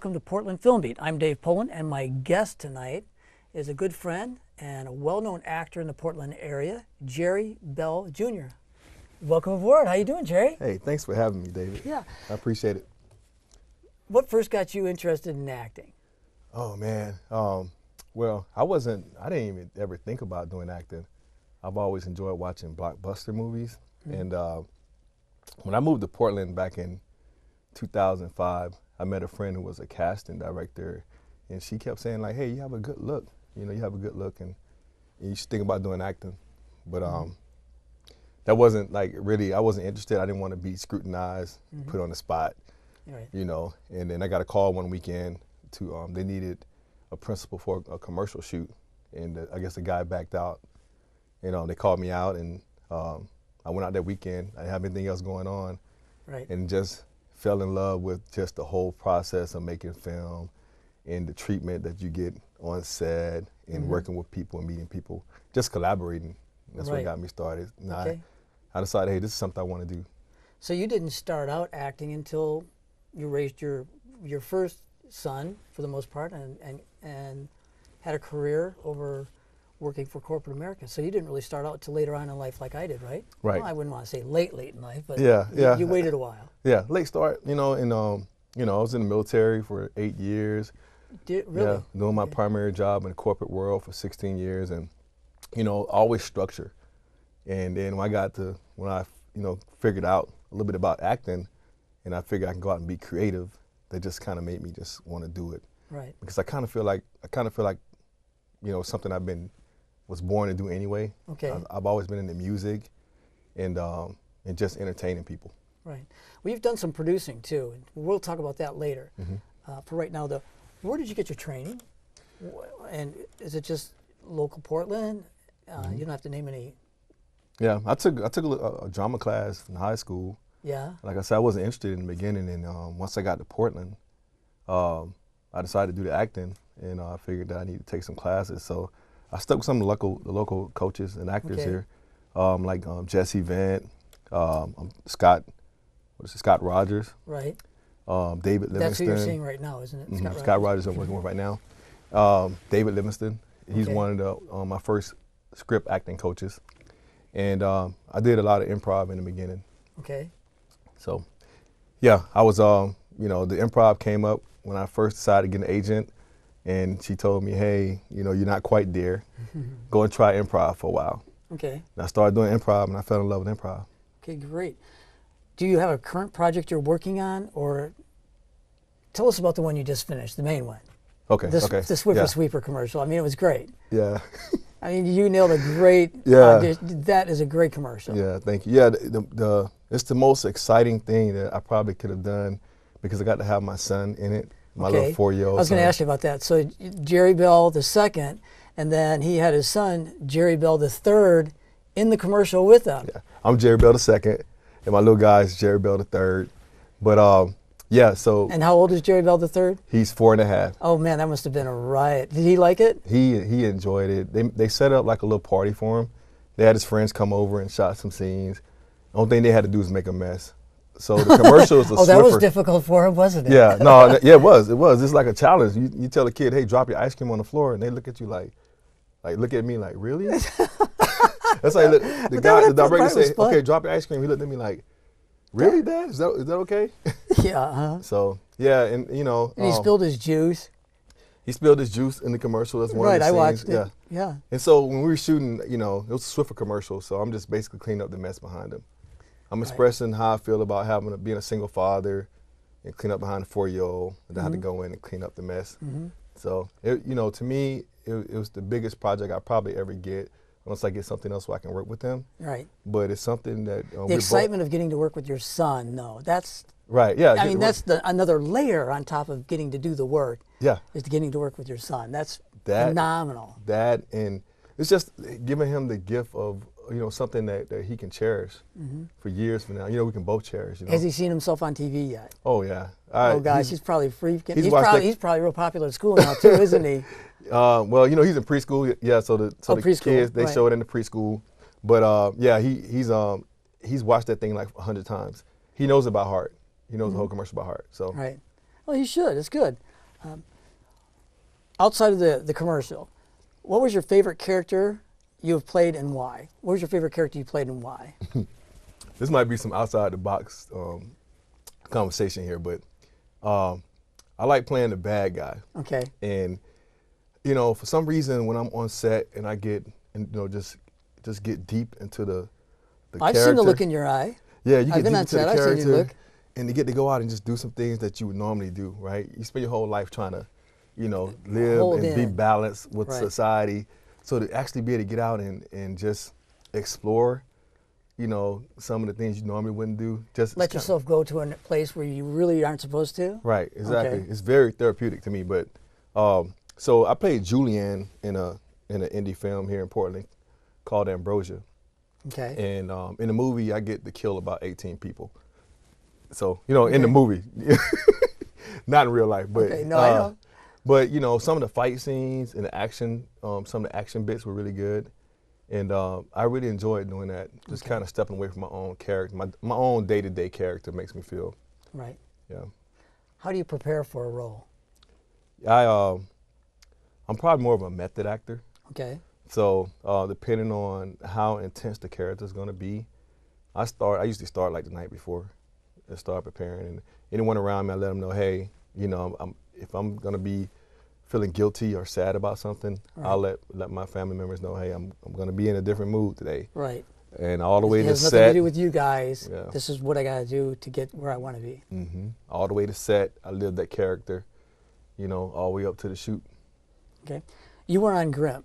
welcome to Portland Film Beat. I'm Dave Pullen, and my guest tonight is a good friend and a well-known actor in the Portland area, Jerry Bell Jr. Welcome aboard. How you doing, Jerry? Hey, thanks for having me, David. Yeah. I appreciate it. What first got you interested in acting? Oh, man. Well, I didn't even ever think about doing acting. I've always enjoyed watching blockbuster movies. And when I moved to Portland back in 2005, I met a friend who was a casting director, and she kept saying, like, hey, you have a good look. You know, you have a good look, and you should think about doing acting. But that wasn't, like, really, I wasn't interested. I didn't want to be scrutinized, put on the spot, you know. And then I got a call one weekend to, they needed a principal for a commercial shoot, and I guess the guy backed out. You know, they called me out, and I went out that weekend. I didn't have anything else going on, and just fell in love with just the whole process of making film and the treatment that you get on set and working with people and meeting people, just collaborating. That's what got me started. And I decided, hey, this is something I want to do. So you didn't start out acting until you raised your first son, for the most part, and had a career over working for corporate America. So you didn't really start out till later on in life like I did, right? Right. Well, I wouldn't want to say late in life, but you waited a while. Yeah, late start, you know, and you know, I was in the military for 8 years. Really? Yeah, doing my primary job in the corporate world for 16 years, and you know, always structure. And then when I you know, figured out a little bit about acting, and I figured I can go out and be creative, that just kind of made me just want to do it. Right. Because I kind of feel like, you know, something was born to do anyway. Okay. I've always been into music and just entertaining people. Right. Well, you've done some producing too, and we'll talk about that later. For right now, though, where did you get your training? And is it just local Portland? You don't have to name any. Yeah, I took a drama class in high school. Yeah. Like I said, I wasn't interested in the beginning, and once I got to Portland, I decided to do the acting, and I figured that I needed to take some classes. So I stuck with some of the local coaches and actors here, like Jesse Vent, Scott Rogers. Right. David Livingston. That's who you're seeing right now, isn't it? Scott Rogers I'm working with right now. David Livingston, he's one of my first script acting coaches. And I did a lot of improv in the beginning. Okay. So, yeah, I was, you know, the improv came up when I first decided to get an agent, and she told me, hey, you know, you're not quite there. Go and try improv for a while. Okay. And I started doing improv, and I fell in love with improv. Okay, great. Do you have a current project you're working on, or tell us about the one you just finished, the main one? Okay, The Swiffer Sweeper commercial. I mean, it was great. Yeah. I mean, you nailed a great, that is a great commercial. Yeah, thank you. Yeah, it's the most exciting thing that I probably could have done because I got to have my son in it, my little 4-year-old son. I was going to ask you about that. So Jerry Bell II, and then he had his son, Jerry Bell III, in the commercial with him. Yeah, I'm Jerry Bell II, and my little guy is Jerry Bell III. But yeah, so. And how old is Jerry Bell III? He's 4.5. Oh man, that must have been a riot. Did he like it? He enjoyed it. They set up like a little party for him. They had his friends come over and shot some scenes. The only thing they had to do was make a mess. So the commercial is a that was difficult for him, wasn't it? Yeah, no, yeah, it was. It's like a challenge. You tell a kid, hey, drop your ice cream on the floor, and they look at you like look at me like, really? That's like the director said, okay, drop your ice cream. He looked at me like, really, Dad? Is that okay? Yeah. So yeah, and you know. And he spilled his juice. He spilled his juice in the commercial. That's one of the scenes. I watched it. Yeah. And so when we were shooting, you know, it was a Swiffer commercial, so I'm just basically cleaning up the mess behind him. I'm expressing how I feel about being a single father and clean up behind a 4-year-old, and then I had to go in and clean up the mess. So, you know, to me, it was the biggest project I probably ever get, unless I get something else where I can work with them. Right. But it's something that the excitement of getting to work with your son, though, that's right. Yeah. I mean, that's another layer on top of getting to do the work. Yeah. Is getting to work with your son. That's phenomenal. That and it's just giving him the gift of, you know, something that he can cherish for years from now. You know, we can both cherish. You know? Has he seen himself on TV yet? Oh yeah. Oh gosh, he's probably freaking. He's probably real popular at school now too, isn't he? Well, you know, he's in preschool. Yeah, so the kids they show it in the preschool. But yeah, he's watched that thing like 100 times. He knows it by heart. He knows the whole commercial by heart. So right. Well, he should. It's good. Outside of the commercial, what was your favorite character you have played and why? What was your favorite character you played and why? This might be some outside the box conversation here, but I like playing the bad guy. Okay. And you know, for some reason, when I'm on set and I get, you know, just get deep into the I've character. seen the look in your eye. Yeah, you I've get been deep on into the set. I've seen character, you look. and you get to go out and just do some things that you would normally do, right? You spend your whole life trying to, you know, live Hold and be in. balanced with Right. society. So to actually be able to get out and just explore, you know, some of the things you normally wouldn't do. Just Let yourself go to a place where you really aren't supposed to. Right, exactly. Okay. It's very therapeutic to me. But so I played Julianne in an indie film here in Portland called Ambrosia. Okay. And in the movie, I get to kill about 18 people. So, you know, in the Okay. movie, not in real life, but Okay, no, I know. But you know, some of the fight scenes and the action, some of the action bits were really good, and I really enjoyed doing that. Just Okay. kind of stepping away from my own character, my own day-to-day character makes me feel, Right. yeah. How do you prepare for a role? I'm probably more of a method actor. Okay. So depending on how intense the character is going to be, I usually start like the night before and start preparing. And anyone around me, I let them know, hey, you know, if I'm going to be feeling guilty or sad about something, Right. I'll let my family members know, hey, I'm going to be in a different mood today. Right. And all the way It to has nothing set. to do with you guys. Yeah. This is what I got to do to get where I want to be. All the way to set, I live that character, you know, all the way up to the shoot. Okay. You were on Grimm.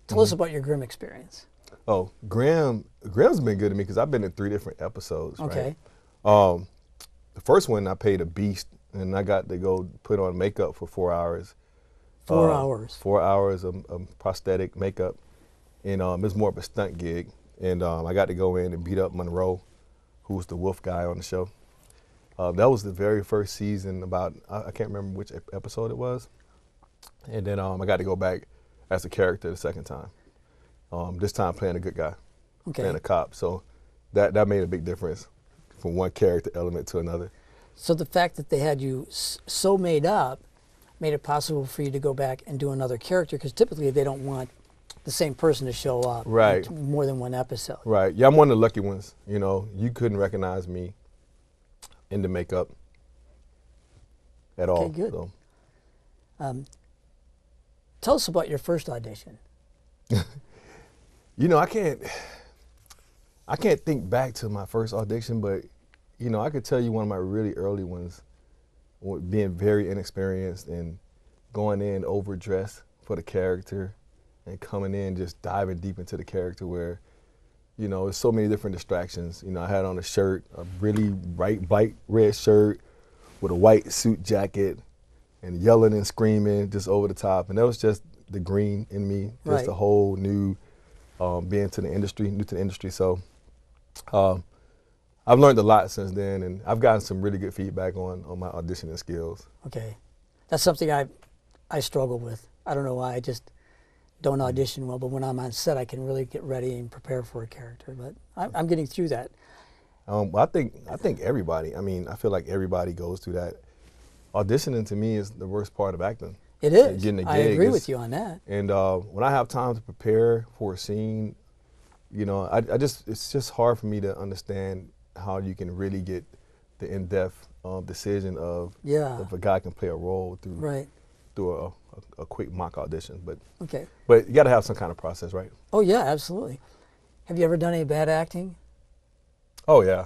Tell us about your Grimm experience. Oh, Grimm's been good to me because I've been in 3 different episodes. Okay. Right? The first one I played a beast, and I got to go put on makeup for 4 hours. 4 hours. 4 hours of prosthetic makeup, and it was more of a stunt gig. And I got to go in and beat up Monroe, who was the wolf guy on the show. That was the very first season. I can't remember which episode it was. And then I got to go back as a character the second time. This time playing a good guy, Okay. playing a cop. So that made a big difference from one character element to another. So the fact that they had you so made up made it possible for you to go back and do another character, because typically they don't want the same person to show up Right. in more than one episode. Right. Yeah, I'm one of the lucky ones. You know, you couldn't recognize me in the makeup at all. good. So. Tell us about your first audition. You know, I can't think back to my first audition, but you know, I could tell you one of my really early ones, being very inexperienced and going in overdressed for the character and coming in just diving deep into the character where, you know, there's so many different distractions. You know, I had on a shirt, a really bright red shirt with a white suit jacket and yelling and screaming just over the top. And that was just the green in me, just Right. a whole new, being new to the industry. So I've learned a lot since then, and I've gotten some really good feedback on my auditioning skills. Okay. That's something I struggle with. I don't know why. I just don't audition well, but when I'm on set, I can really get ready and prepare for a character. But I'm getting through that. I think everybody, I mean, I feel like everybody goes through that. Auditioning to me is the worst part of acting. It is. Getting a I gig agree is- with you on that. And when I have time to prepare for a scene, you know, it's just hard for me to understand how you can really get the in-depth decision of Yeah. if a guy can play a role Right. through a quick mock audition. Okay. But you got to have some kind of process, right? Oh, yeah, absolutely. Have you ever done any bad acting? Oh yeah.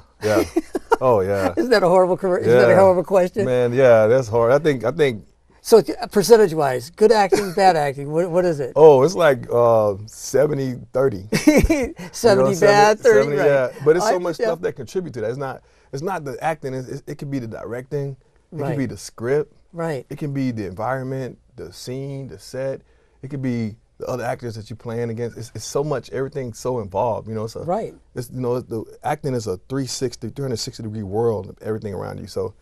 Oh yeah. Isn't that a horrible Isn't that a horrible question? Man, yeah, that's hard. I think So percentage-wise, good acting, bad acting, what is it? oh, it's like 70-30. 70 bad, 30 70, right. yeah. But it's so I- much yeah. stuff that contribute to that. It's not the acting. It could be the directing. It Right. could be the script. Right. It can be the environment, the scene, the set. It could be the other actors that you're playing against. It's so much. Everything's so involved. You know, Right. It's, you know, the acting is a 360-degree world of everything around you. So,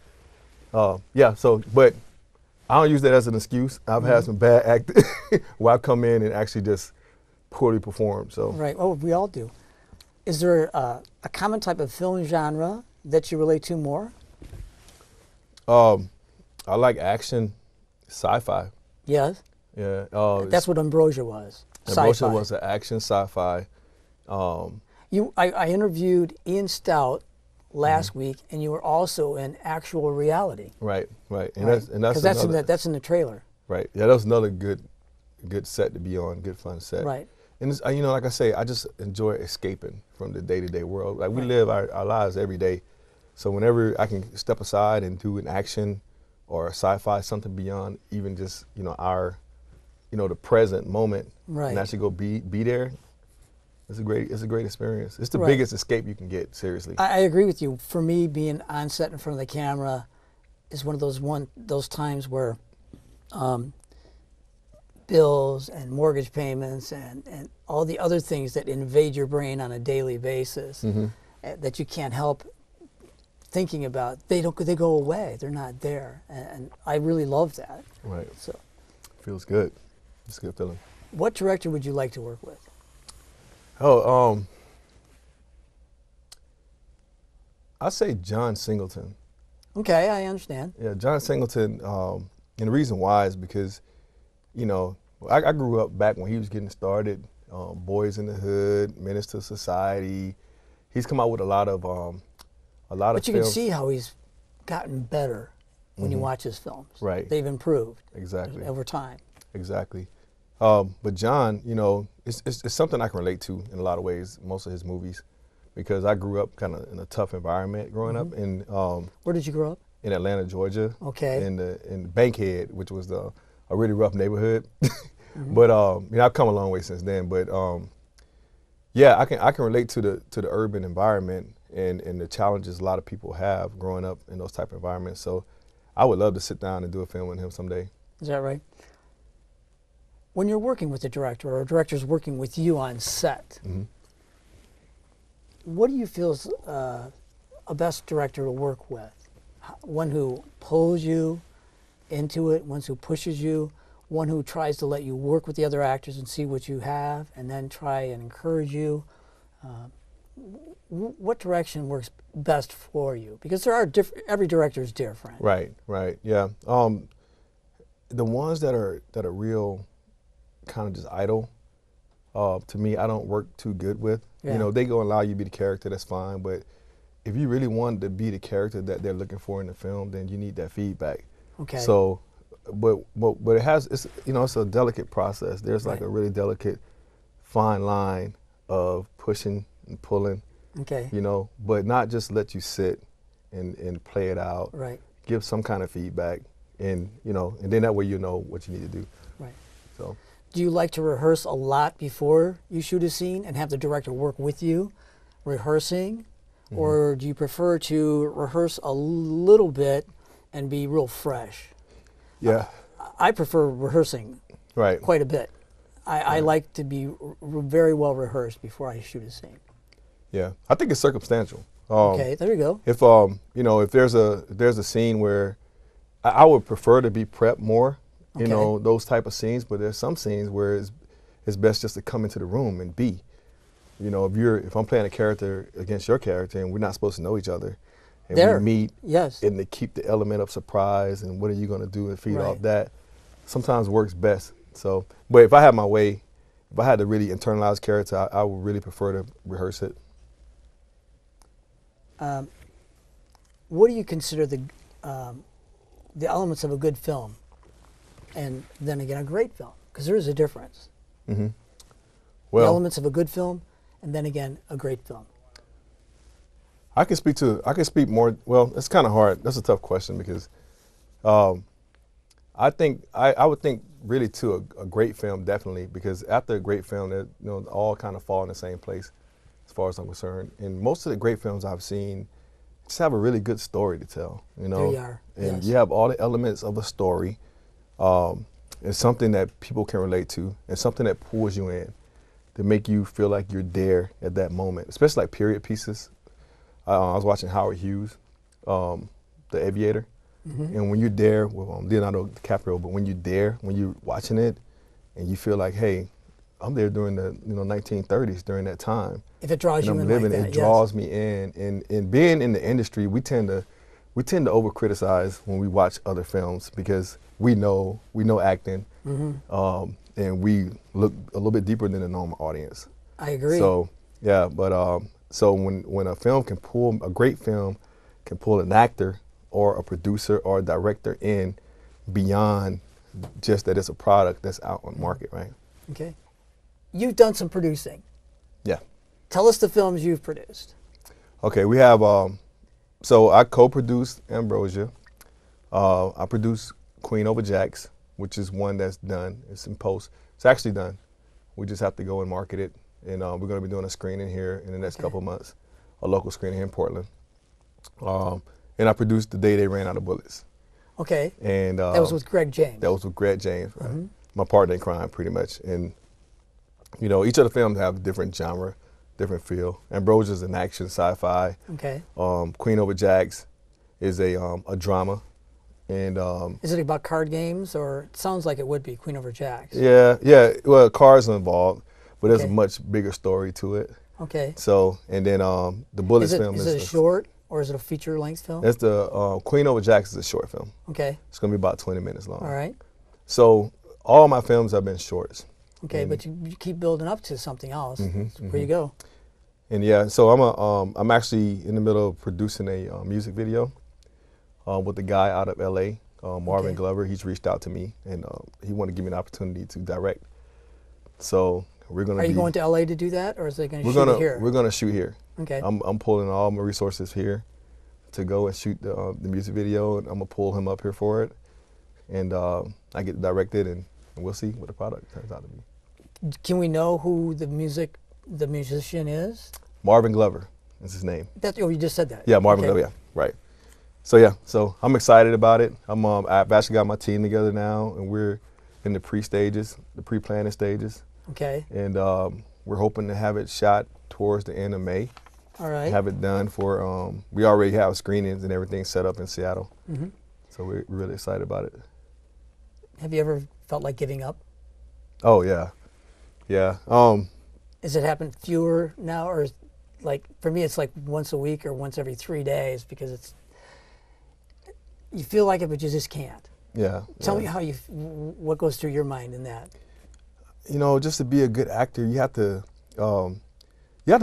yeah. So, but I don't use that as an excuse. I've had some bad acting where I come in and actually just poorly perform. So, Right. Oh, we all do. Is there a common type of film genre that you relate to more? I like action, Sci-fi. Yes. Yeah. That's what Ambrosia was. Ambrosia Sci-fi. was an action sci-fi. I interviewed Ian Stout last week, and you were also in Actual Reality. Right. And Right. that's That's in the trailer. right. Yeah, that was another good set to be on. Good fun set. Right. And it's, you know, like I say, I just enjoy escaping from the day-to-day world. Like we live our lives every day, so whenever I can step aside and do an action or a sci-fi, something beyond even just the present moment, Right. and actually go be there. It's a great experience. It's the Right. biggest escape you can get. Seriously. I agree with you. For me, being on set in front of the camera is one of those times where bills and mortgage payments and all the other things that invade your brain on a daily basis that you can't help thinking about, they go away. They're not there, and I really love that. Right. So, Feels good. It's a good feeling. what director would you like to work with? Oh, I'd say John Singleton. Okay, I understand. Yeah, John Singleton. And the reason why is because, I grew up back when he was getting started. Boys in the Hood, Menace to Society. He's come out with a lot of But you can films. see how he's gotten better when you watch his films. Right. They've improved Exactly. over time. Exactly. But John, it's something I can relate to in a lot of ways, most of his movies, because I grew up kind of in a tough environment growing up in Where did you grow up? in Atlanta, Georgia. Okay. In Bankhead, which was a really rough neighborhood. But I've come a long way since then. But yeah, I can relate to the urban environment and the challenges a lot of people have growing up in those type of environments. So I would love to sit down and do a film with him someday. Is that right? When you're working with a director or a director's working with you on set, what do you feel is a best director to work with? One who pulls you into it, one who pushes you, one who tries to let you work with the other actors and see what you have and then try and encourage you. What direction works best for you? Because there are every director is different. Right, yeah. The ones that are real kind of just idle, to me, I don't work too good with. Yeah. They go allow you to be the character, that's fine, but if you really want to be the character that they're looking for in the film, then you need that feedback. Okay. it's But it's a delicate process. There's like a really delicate, fine line of pushing and pulling. okay. But not just let you sit and play it out. Right. Give some kind of feedback, and then that way you know what you need to do. Right. So. Do you like to rehearse a lot before you shoot a scene and have the director work with you, rehearsing? Or do you prefer to rehearse a little bit and be real fresh? Yeah. I prefer rehearsing Right. quite a bit. I like to be very well rehearsed before I shoot a scene. Yeah. I think it's circumstantial. Okay, there you go. If if there's a scene where I would prefer to be prepped more, Okay. those type of scenes, but there's some scenes where it's best just to come into the room and be. If I'm playing a character against your character and we're not supposed to know each other, and There. we meet, Yes. and to keep the element of surprise and what are you going to do and feed off Right. that, sometimes works best. So, but if I had my way, if I had to really internalize character, I would really prefer to rehearse it. What do you consider the elements of a good film, and then again a great film? Because there is a difference. The Well, elements of a good film, and then again a great film. I can speak more. Well, it's kind of hard. That's a tough question because I think I would think really to a great film, definitely, because after a great film, all kind of fall in the same place as far as I'm concerned. And most of the great films I've seen just have a really good story to tell. There you are. And Yes. you have all the elements of a story. It's something that people can relate to, and something that pulls you in to make you feel like you're there at that moment, especially like period pieces. I was watching Howard Hughes, The Aviator, and when you're there with Leonardo DiCaprio, but when you're watching it, and you feel like, hey, I'm there during the 1930s, during that time. If it draws And you I'm in living, like that, it draws me in. And being in the industry, we tend to we tend to over criticize when we watch other films because we know acting, and we look a little bit deeper than the normal audience. I agree. So yeah, but so when a great film can pull an actor or a producer or a director in beyond just that it's a product that's out on the market, right? Okay. You've done some producing. Yeah. Tell us the films you've produced. Okay, we have, so I co-produced Ambrosia. I produced Queen Over Jacks, which is one that's done. It's in post. It's actually done. We just have to go and market it. And we're going to be doing a screening here in the next couple of months, a local screening here in Portland. And I produced The Day They Ran Out of Bullets. Okay. And that was with Greg James. That was with Greg James, right? My partner in crime, pretty much. And you know, each of the films have a different genre, different feel. Ambrosia is an action sci-fi. Okay. Queen Over Jacks is a drama. And is it about card games, or it sounds like it would be Queen Over Jacks? Yeah. Well, cars are involved, but there's a much bigger story to it. Okay. So, and then the Bullets film is it a short or is it a feature-length film? That's the Queen Over Jacks is a short film. Okay. It's gonna be about 20 minutes long. All right. So all my films have been shorts. Okay, but you keep building up to something else. Where you go? And yeah, so I'm actually in the middle of producing a music video with a guy out of LA, Marvin Glover. He's reached out to me, and he wanted to give me an opportunity to direct. So we're gonna. Are you going to LA to do that, or is it going to shoot here? We're gonna shoot here. Okay. I'm pulling all my resources here to go and shoot the music video, and I'm gonna pull him up here for it, and I get directed, and we'll see what the product turns out to be. Can we know who the musician is? Marvin Glover is his name. You just said that. Yeah, Marvin Glover. Yeah, right. So yeah, so I'm excited about it. I've actually got my team together now, and we're in the pre-planning stages. Okay. And we're hoping to have it shot towards the end of May. All right. Have it done for. We already have screenings and everything set up in Seattle. So we're really excited about it. Have you ever felt like giving up? Oh yeah, yeah. Does it happen fewer now, or like for me, it's like once a week or once every 3 days because you feel like it, but you just can't. Yeah. Tell me what goes through your mind in that. You know, just to be a good actor, you have to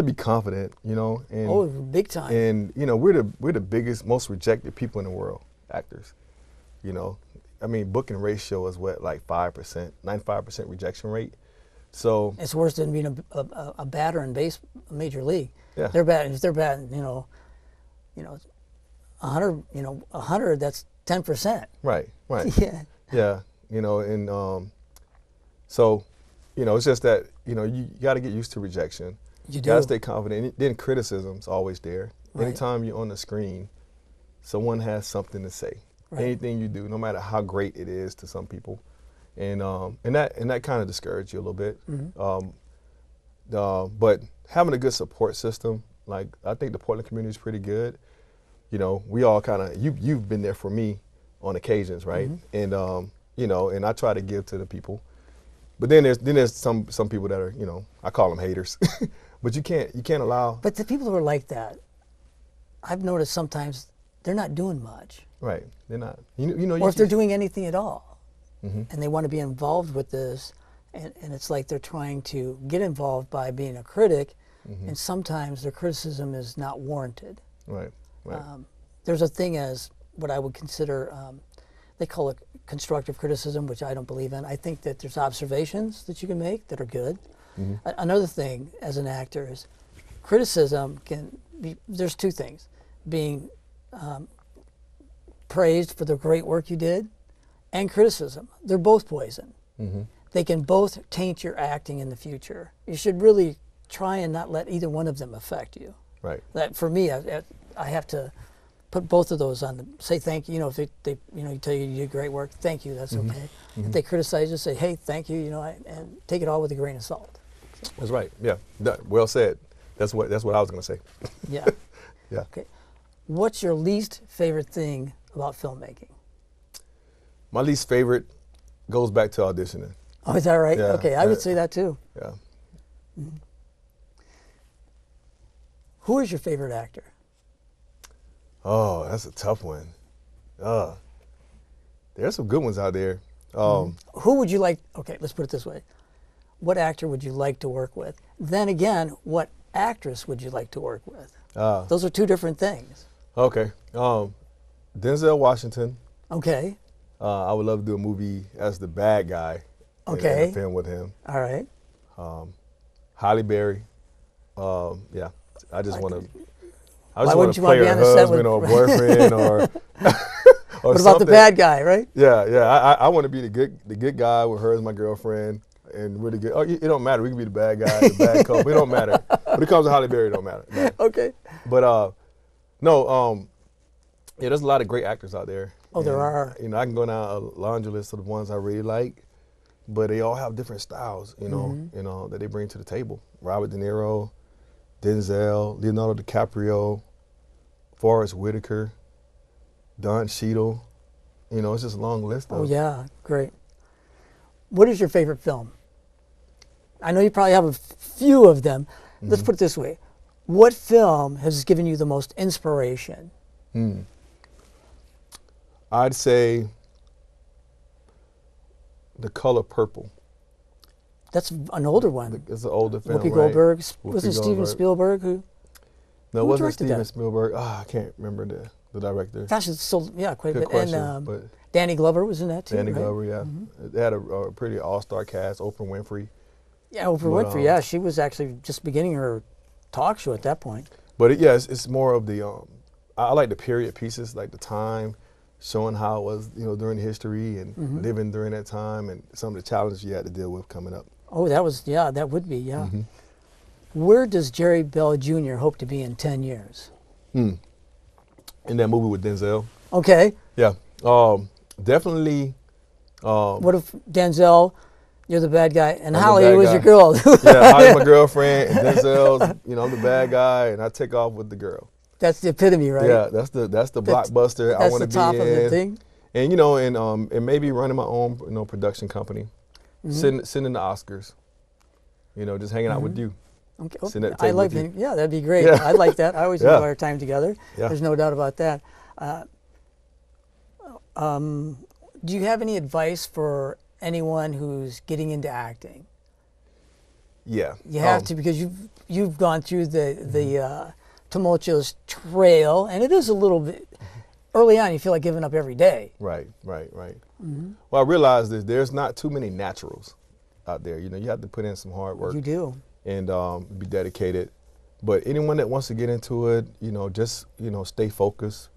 be confident. You know, and big time. And you know, we're the biggest, most rejected people in the world, actors. You know, I mean, booking ratio is what, like 5%, 95% rejection rate. So it's worse than being a batter in major league. Yeah. If they're batting, 100, that's 10%. Right. Yeah. Yeah. You know, and so, you know, it's just that, you know, you got to get used to rejection. You got to stay confident. Then criticism's always there. Right. Anytime you're on the screen, someone has something to say. Right. Anything you do, no matter how great it is to some people. And that kind of discouraged you a little bit. But having a good support system, like I think the Portland community is pretty good. You know, we all kind of you've been there for me on occasions, right? And you know, and I try to give to the people. But then there's some people that are, you know, I call them haters. But you can't allow. But the people who are like that, I've noticed sometimes they're not doing much. Right, they're not. You know. Or if they're doing anything at all. And they want to be involved with this, and it's like they're trying to get involved by being a critic, and sometimes their criticism is not warranted. Right. There's a thing as what I would consider, they call it constructive criticism, which I don't believe in. I think that there's observations that you can make that are good. Another thing as an actor is criticism can be, there's two things, being praised for the great work you did, and criticism. They're both poison. They can both taint your acting in the future. You should really try and not let either one of them affect you. Right. That for me, I have to put both of those on them. Say thank you. You know, if they you tell you did great work, thank you. That's okay. If they criticize you, say hey, thank you. You know, and take it all with a grain of salt. That's right. Yeah. Well said. That's what I was going to say. Yeah. Yeah. Okay. What's your least favorite thing about filmmaking? My least favorite goes back to auditioning. Oh, is that right? Yeah, okay, I would say that too. Yeah. Who is your favorite actor? Oh, that's a tough one. There's some good ones out there. Who would you like? Okay, let's put it this way: what actor would you like to work with? Then again, what actress would you like to work with? Those are two different things. Okay. Denzel Washington. Okay. I would love to do a movie as the bad guy. Okay. In a film with him. All right. Halle Berry. Yeah. I just want to. I Why just want wouldn't to you want play to be her on the set husband with- or boyfriend or. Or What about the something. bad guy, right? Yeah, yeah. I want to be the good guy with her as my girlfriend, and we're the good. Oh, it don't matter. We can be the bad guy, the bad couple. It don't matter. When it comes to Halle Berry, it don't matter. No. Okay. But no. Yeah, there's a lot of great actors out there. Oh, there are. You know, I can go down a laundry list of the ones I really like, but they all have different styles. You know, that they bring to the table. Robert De Niro, Denzel, Leonardo DiCaprio, Forrest Whitaker, Don Cheadle. You know, it's just a long list. Oh yeah, great. What is your favorite film? I know you probably have a few of them. Let's put it this way: what film has given you the most inspiration? I'd say The Color Purple. That's an older one. It's an older film, Whoopi right? Goldberg. Whoopi Was it Steven Goldberg. Spielberg who? No, it Who wasn't directed Steven that? Spielberg. I can't remember the director. Gosh, it's still quite a Good bit. And question, but Danny Glover was in that too. Danny right? Glover, yeah. They had a pretty all-star cast. Oprah Winfrey. Yeah, Oprah Winfrey. Yeah, she was actually just beginning her talk show at that point. But it's more of the. I like the period pieces, like the time, showing how it was, during history and living during that time, and some of the challenges you had to deal with coming up. Oh, that would be. Where does Jerry Bell Jr. hope to be in 10 years? In that movie with Denzel. Okay. Yeah. Definitely. What if Denzel, you're the bad guy, and I'm the Holly bad was guy. your girl? Yeah, Holly's my girlfriend, and Denzel's, I'm the bad guy, and I take off with the girl. That's the epitome, right? Yeah, that's the blockbuster I That's want the to be top in. of the thing. And and maybe running my own production company, sitting in the Oscars, just hanging out with you. Okay. Sitting at the I table like with you. him. Yeah, that'd be great. Yeah. I like that. I always Yeah. enjoy our time together. Yeah. There's no doubt about that. Do you have any advice for anyone who's getting into acting? Yeah. You have to, because you've gone through the tumultuous trail, and it is a little bit early on. You feel like giving up every day. Right. Well, I realized that there's not too many naturals out there. You have to put in some hard work. You do. And be dedicated. But anyone that wants to get into it, just stay focused.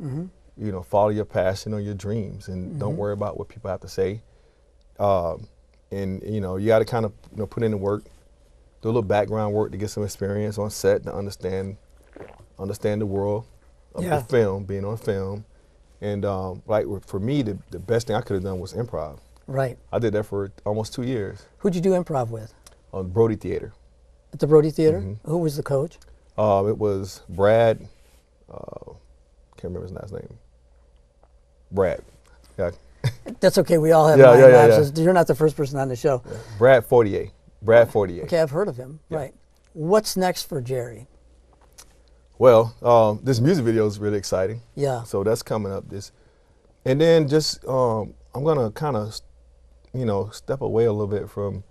Follow your passion or your dreams, and don't worry about what people have to say. And you got to kind of put in the work, do a little background work to get some experience on set to understand the world of the film, being on film. And for me, the best thing I could have done was improv. Right. I did that for almost 2 years. Who'd you do improv with? On the Brody Theater. At the Brody Theater? Who was the coach? It was Brad. Can't remember his last name. Brad. Yeah. That's okay. We all have Yeah, nine yeah, yeah, lives. You're not the first person on the show. Yeah. Brad Fortier. Okay, I've heard of him. Yeah. Right. What's next for Jerry? Well, this music video is really exciting. Yeah. So that's coming up. And then just I'm gonna kind of, step away a little bit from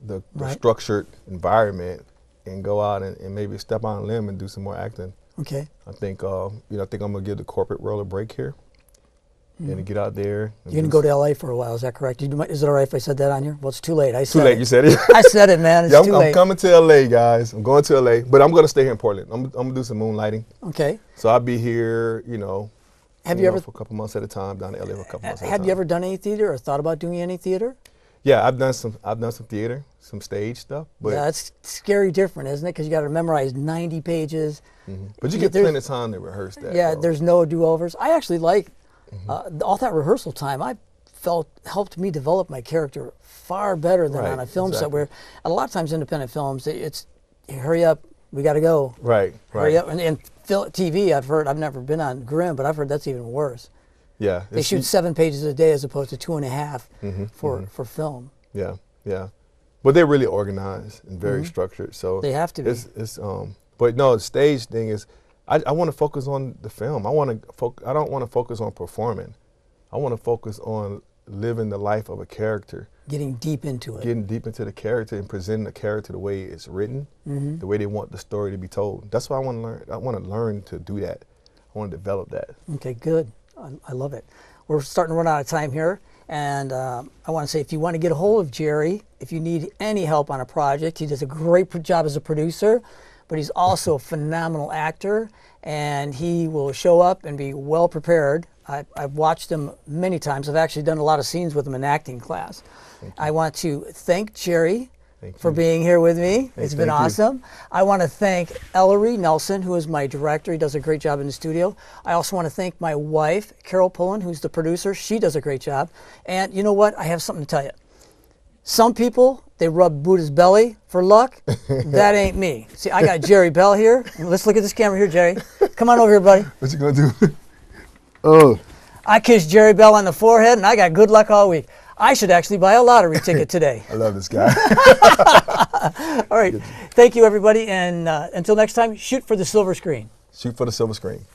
the structured environment and go out and maybe step on a limb and do some more acting. Okay. I think I'm gonna give the corporate world a break here, and get out there. You're gonna go to LA for a while. Is that correct? Is it all right if I said that on here? Well, it's too late. I said Too late. it. You said it. I said it, man. It's too late. I'm coming to LA, guys. I'm going to LA, but I'm gonna stay here in Portland. I'm gonna do some moonlighting. Okay. So I'll be here, Have you ever for a couple months at a time, down to LA for a couple months at a time. Have you ever done any theater or thought about doing any theater? Yeah, I've done some theater, some stage stuff. But yeah, it's scary different, isn't it? Because you got to memorize 90 pages. But you get plenty of time to rehearse that. Yeah, though. there's no do-overs. I actually like all that rehearsal time. I felt helped me develop my character far better than on a film set. Where a lot of times independent films, it's hurry up, we got to go. Right. Hurry up, and TV. I've never been on Grimm, but I've heard that's even worse. Yeah. They shoot 7 pages a day as opposed to 2.5 for film. Yeah. But they're really organized and very structured. So they have to be. But no, the stage thing is, I want to focus on the film. I don't want to focus on performing. I want to focus on living the life of a character. Getting deep into it. Getting deep into the character and presenting the character the way it's written, the way they want the story to be told. That's what I want to learn. I want to learn to do that. I want to develop that. Okay, good. I love it. We're starting to run out of time here. And I want to say, if you want to get a hold of Jerry, if you need any help on a project, he does a great job as a producer, but he's also a phenomenal actor, and he will show up and be well prepared. I've watched him many times. I've actually done a lot of scenes with him in acting class. I want to thank Jerry for being here with me. It's been awesome. I want to thank Ellery Nelson, who is my director. He does a great job in the studio. I also want to thank my wife, Carol Pullen, who's the producer. She does a great job. And you know what? I have something to tell you. Some people, they rub Buddha's belly for luck. That ain't me. See, I got Jerry Bell here. Let's look at this camera here, Jerry. Come on over here, buddy. What you gonna do? Oh. I kissed Jerry Bell on the forehead, and I got good luck all week. I should actually buy a lottery ticket today. I love this guy. All right. Thank you, everybody. And until next time, shoot for the silver screen. Shoot for the silver screen.